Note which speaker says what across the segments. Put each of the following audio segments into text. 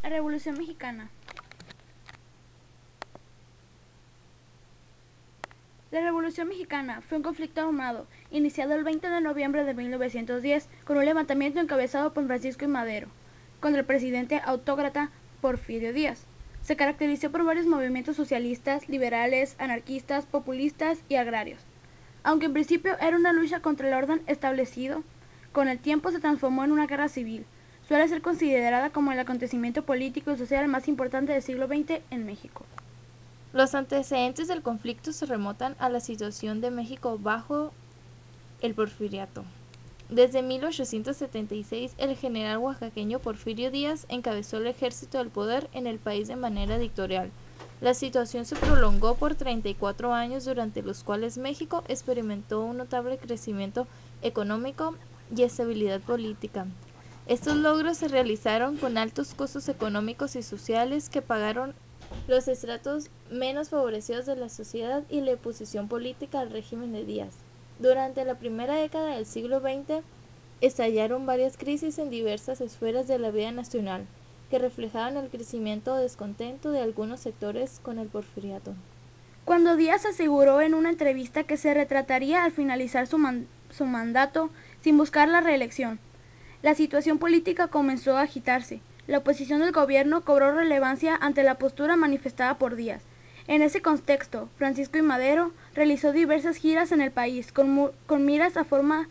Speaker 1: La Revolución Mexicana. La Revolución Mexicana fue un conflicto armado iniciado el 20 de noviembre de 1910 con un levantamiento encabezado por Francisco I. Madero contra el presidente autócrata Porfirio Díaz. Se caracterizó por varios movimientos socialistas, liberales, anarquistas, populistas y agrarios. Aunque en principio era una lucha contra el orden establecido, con el tiempo se transformó en una guerra civil. Suele ser considerada como el acontecimiento político y social más importante del siglo XX en México.
Speaker 2: Los antecedentes del conflicto se remontan a la situación de México bajo el Porfiriato. Desde 1876, el general oaxaqueño Porfirio Díaz encabezó el ejército del poder en el país de manera dictatorial. La situación se prolongó por 34 años, durante los cuales México experimentó un notable crecimiento económico y estabilidad política. Estos logros se realizaron con altos costos económicos y sociales que pagaron los estratos menos favorecidos de la sociedad y la oposición política al régimen de Díaz. Durante la primera década del siglo XX, estallaron varias crisis en diversas esferas de la vida nacional, que reflejaban el crecimiento o descontento de algunos sectores con el porfiriato.
Speaker 1: Cuando Díaz aseguró en una entrevista que se retrataría al finalizar su mandato sin buscar la reelección, la situación política comenzó a agitarse. La oposición del gobierno cobró relevancia ante la postura manifestada por Díaz. En ese contexto, Francisco I. Madero realizó diversas giras en el país con miras a formar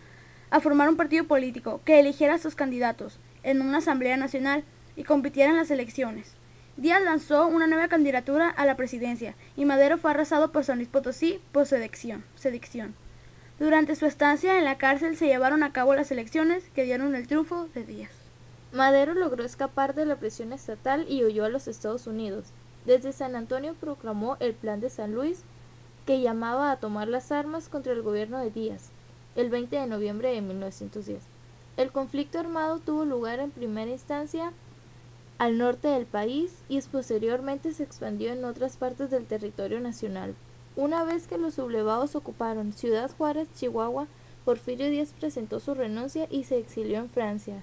Speaker 1: un partido político que eligiera a sus candidatos en una asamblea nacional y compitiera en las elecciones. Díaz lanzó una nueva candidatura a la presidencia y Madero fue arrasado por San Luis Potosí por sedición. Durante su estancia en la cárcel se llevaron a cabo las elecciones que dieron el triunfo de Díaz.
Speaker 2: Madero logró escapar de la presión estatal y huyó a los Estados Unidos. Desde San Antonio proclamó el Plan de San Luis, que llamaba a tomar las armas contra el gobierno de Díaz, el 20 de noviembre de 1910. El conflicto armado tuvo lugar en primera instancia al norte del país y posteriormente se expandió en otras partes del territorio nacional. Una vez que los sublevados ocuparon Ciudad Juárez, Chihuahua, Porfirio Díaz presentó su renuncia y se exilió en Francia.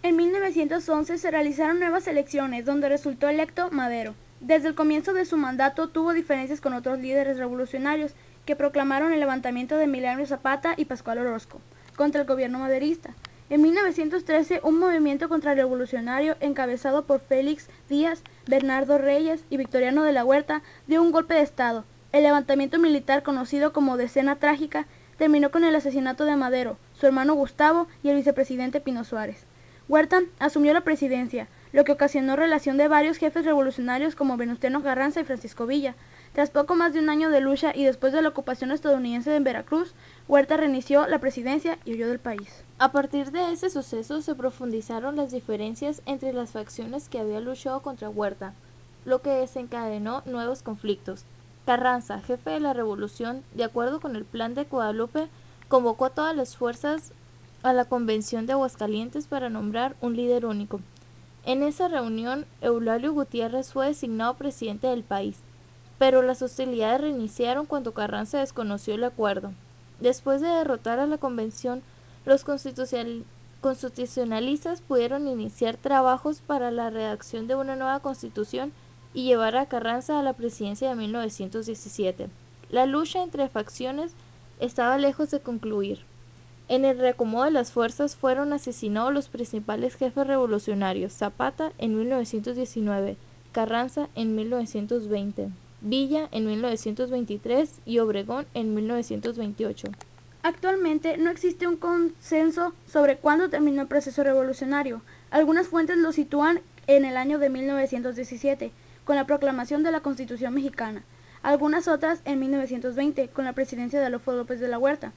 Speaker 1: En 1911 se realizaron nuevas elecciones donde resultó electo Madero. Desde el comienzo de su mandato tuvo diferencias con otros líderes revolucionarios que proclamaron el levantamiento de Emiliano Zapata y Pascual Orozco contra el gobierno maderista. En 1913, un movimiento contrarrevolucionario encabezado por Félix Díaz, Bernardo Reyes y Victoriano de la Huerta dio un golpe de estado. El levantamiento militar, conocido como Decena Trágica, terminó con el asesinato de Madero, su hermano Gustavo y el vicepresidente Pino Suárez. Huerta asumió la presidencia, lo que ocasionó relación de varios jefes revolucionarios como Venustiano Carranza y Francisco Villa. Tras poco más de un año de lucha y después de la ocupación estadounidense en Veracruz, Huerta reinició la presidencia y huyó del país.
Speaker 2: A partir de ese suceso se profundizaron las diferencias entre las facciones que habían luchado contra Huerta, lo que desencadenó nuevos conflictos. Carranza, jefe de la revolución, de acuerdo con el Plan de Guadalupe, convocó a todas las fuerzas a la Convención de Aguascalientes para nombrar un líder único. En esa reunión, Eulalio Gutiérrez fue designado presidente del país, pero las hostilidades reiniciaron cuando Carranza desconoció el acuerdo. Después de derrotar a la convención, los constitucionalistas pudieron iniciar trabajos para la redacción de una nueva constitución y llevar a Carranza a la presidencia de 1917. La lucha entre facciones estaba lejos de concluir. En el reacomodo de las fuerzas fueron asesinados los principales jefes revolucionarios: Zapata en 1919, Carranza en 1920. Villa en 1923 y Obregón en 1928.
Speaker 1: Actualmente no existe un consenso sobre cuándo terminó el proceso revolucionario. Algunas fuentes lo sitúan en el año de 1917, con la proclamación de la Constitución mexicana. Algunas otras en 1920, con la presidencia de Adolfo López de la Huerta.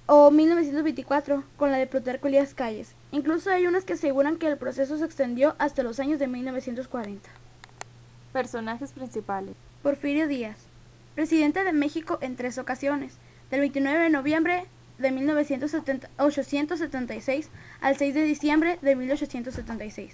Speaker 1: O 1924, con la de Plutarco Elías Calles. Incluso hay unas que aseguran que el proceso se extendió hasta los años de 1940.
Speaker 2: Personajes principales.
Speaker 1: Porfirio Díaz, presidente de México en 3 ocasiones, del 29 de noviembre de 1876 al 6 de diciembre de 1876,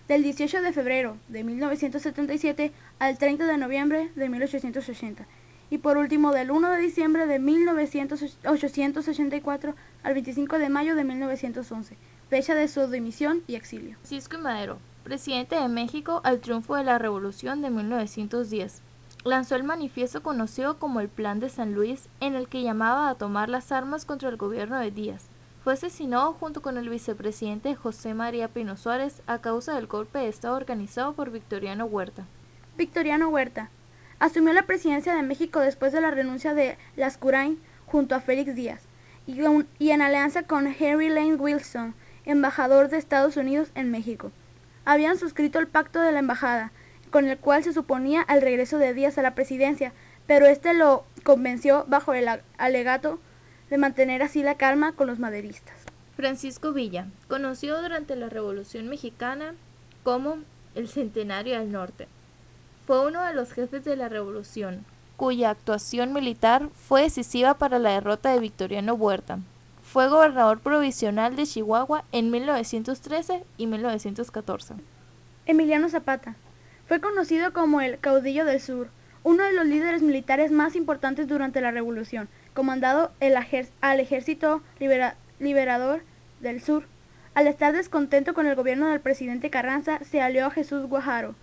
Speaker 1: del 18 de febrero de 1977 al 30 de noviembre de 1880, y por último del 1 de diciembre de 1884 al 25 de mayo de 1911, fecha de su dimisión y exilio.
Speaker 2: Francisco I. Madero, presidente de México al triunfo de la Revolución de 1910. Lanzó el manifiesto conocido como el Plan de San Luis, en el que llamaba a tomar las armas contra el gobierno de Díaz. Fue asesinado junto con el vicepresidente José María Pino Suárez a causa del golpe de Estado organizado por Victoriano Huerta.
Speaker 1: Victoriano Huerta asumió la presidencia de México después de la renuncia de Lascurain junto a Félix Díaz y en alianza con Henry Lane Wilson, embajador de Estados Unidos en México. Habían suscrito el Pacto de la Embajada, con el cual se suponía el regreso de Díaz a la presidencia, pero este lo convenció bajo el alegato de mantener así la calma con los maderistas.
Speaker 2: Francisco Villa, conocido durante la Revolución Mexicana como el Centenario del Norte, fue uno de los jefes de la revolución, cuya actuación militar fue decisiva para la derrota de Victoriano Huerta. Fue gobernador provisional de Chihuahua en 1913 y 1914.
Speaker 1: Emiliano Zapata fue conocido como el caudillo del sur, uno de los líderes militares más importantes durante la revolución, comandando al ejército liberador del sur. Al estar descontento con el gobierno del presidente Carranza, se alió a Jesús Guajardo,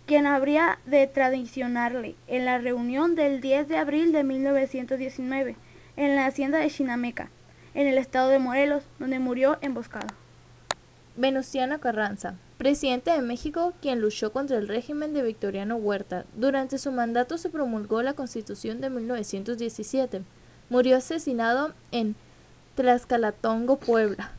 Speaker 1: quien habría de traicionarle en la reunión del 10 de abril de 1919 en la hacienda de Chinameca, en el estado de Morelos, donde murió emboscado.
Speaker 2: Venustiano Carranza, presidente de México, quien luchó contra el régimen de Victoriano Huerta. Durante su mandato se promulgó la Constitución de 1917. Murió asesinado en Tlaxcalatongo, Puebla.